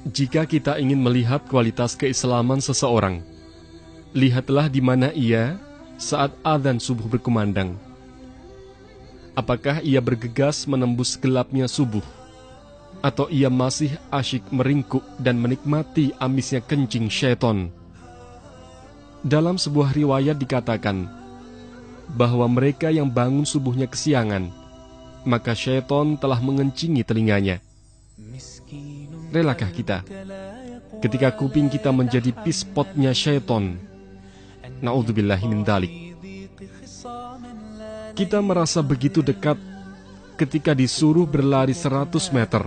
Jika kita ingin melihat kualitas keislaman seseorang, lihatlah di mana ia saat adzan subuh berkumandang. Apakah ia bergegas menembus gelapnya subuh, atau ia masih asyik meringkuk dan menikmati amisnya kencing syaitan? Dalam sebuah riwayat dikatakan bahwa mereka yang bangun subuhnya kesiangan, maka syaitan telah mengencingi telinganya. Relakah kita ketika kuping kita menjadi pispotnya syaitan? Na'udzubillahi min dzalik. Kita merasa begitu dekat ketika disuruh berlari 100 meter.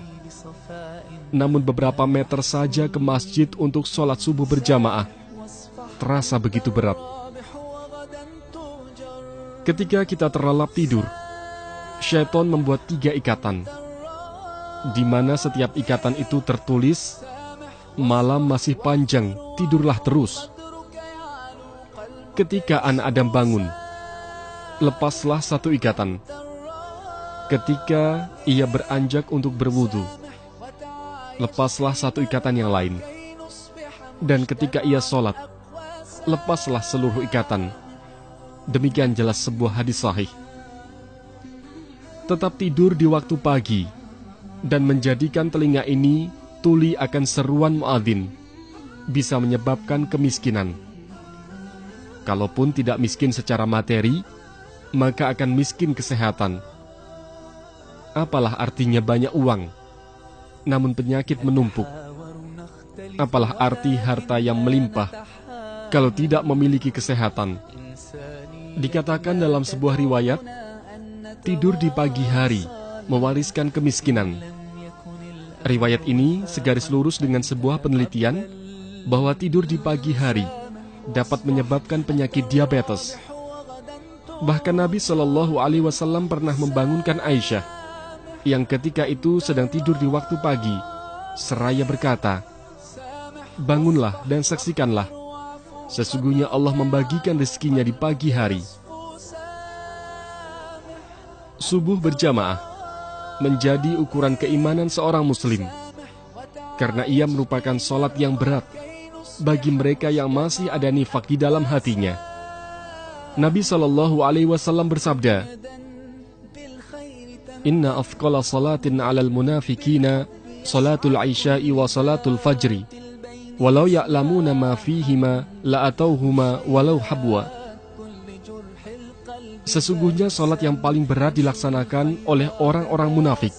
Namun beberapa meter saja ke masjid untuk sholat subuh berjamaah terasa begitu berat. Ketika kita terlelap tidur, syaitan membuat 3 ikatan, di mana setiap ikatan itu tertulis, malam masih panjang, tidurlah terus. Ketika anak Adam bangun, lepaslah 1 ikatan. Ketika ia beranjak untuk berwudu, lepaslah 1 ikatan yang lain. Dan ketika ia sholat, lepaslah seluruh ikatan. Demikian jelas sebuah hadis sahih. Tetap tidur di waktu pagi dan menjadikan telinga ini tuli akan seruan muadzin bisa menyebabkan kemiskinan. Kalaupun tidak miskin secara materi, maka akan miskin kesehatan. Apalah artinya banyak uang, namun penyakit menumpuk? Apalah arti harta yang melimpah kalau tidak memiliki kesehatan? Dikatakan dalam sebuah riwayat, tidur di pagi hari mewariskan kemiskinan. Riwayat ini segaris lurus dengan sebuah penelitian bahwa tidur di pagi hari dapat menyebabkan penyakit diabetes. Bahkan Nabi Shallallahu Alaihi Wasallam pernah membangunkan Aisyah yang ketika itu sedang tidur di waktu pagi, seraya berkata, "Bangunlah dan saksikanlah, sesungguhnya Allah membagikan rezekinya di pagi hari." Subuh berjamaah menjadi ukuran keimanan seorang muslim, karena ia merupakan sholat yang berat bagi mereka yang masih ada nifak di dalam hatinya. Nabi Shallallahu Alaihi Wasallam bersabda, "Inna afqala salatin 'alal munafikina salatul isya'i wa salatul fajri, walau ya'lamuna ma fihima la'atauhuma walau habwa." Sesungguhnya sholat yang paling berat dilaksanakan oleh orang-orang munafik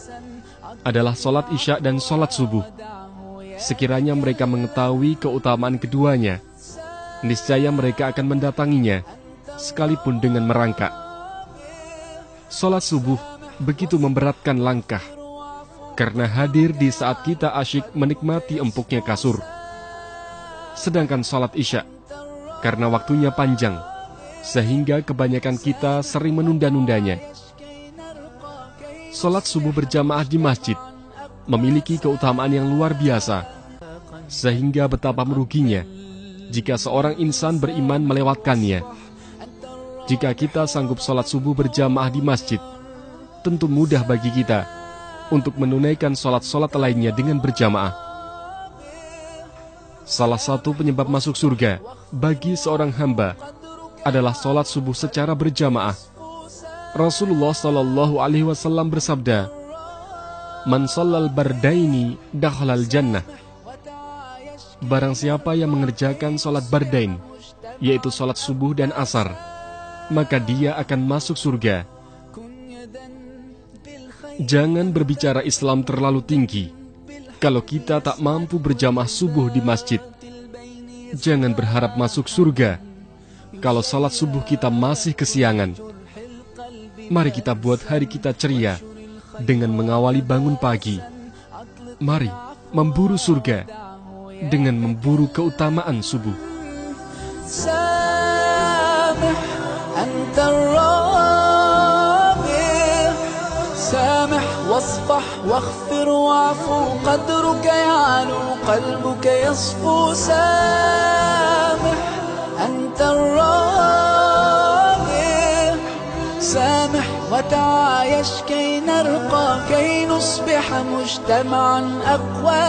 adalah sholat isya dan sholat subuh. Sekiranya mereka mengetahui keutamaan keduanya, niscaya mereka akan mendatanginya, sekalipun dengan merangkak. Sholat subuh begitu memberatkan langkah, karena hadir di saat kita asyik menikmati empuknya kasur. Sedangkan sholat isya, karena waktunya panjang, sehingga kebanyakan kita sering menunda-nundanya. Sholat subuh berjamaah di masjid memiliki keutamaan yang luar biasa, sehingga betapa meruginya jika seorang insan beriman melewatkannya. Jika kita sanggup sholat subuh berjamaah di masjid, tentu mudah bagi kita untuk menunaikan sholat-sholat lainnya dengan berjamaah. Salah satu penyebab masuk surga bagi seorang hamba adalah sholat subuh secara berjamaah. Rasulullah Shallallahu Alaihi Wasallam bersabda, "Man shallal bardaini dakhalal jannah." Barang siapa yang mengerjakan sholat bardain, yaitu sholat subuh dan asar, maka dia akan masuk surga. Jangan berbicara Islam terlalu tinggi kalau kita tak mampu berjamaah subuh di masjid. Jangan berharap masuk surga kalau salat subuh kita masih kesiangan. Mari kita buat hari kita ceria dengan mengawali bangun pagi. Mari memburu surga dengan memburu keutamaan subuh. واصفح واغفر واعفو قدرك يعلو قلبك يصفو سامح أنت الرابع سامح وتعايش كي نرقى كي نصبح مجتمعا أقوى.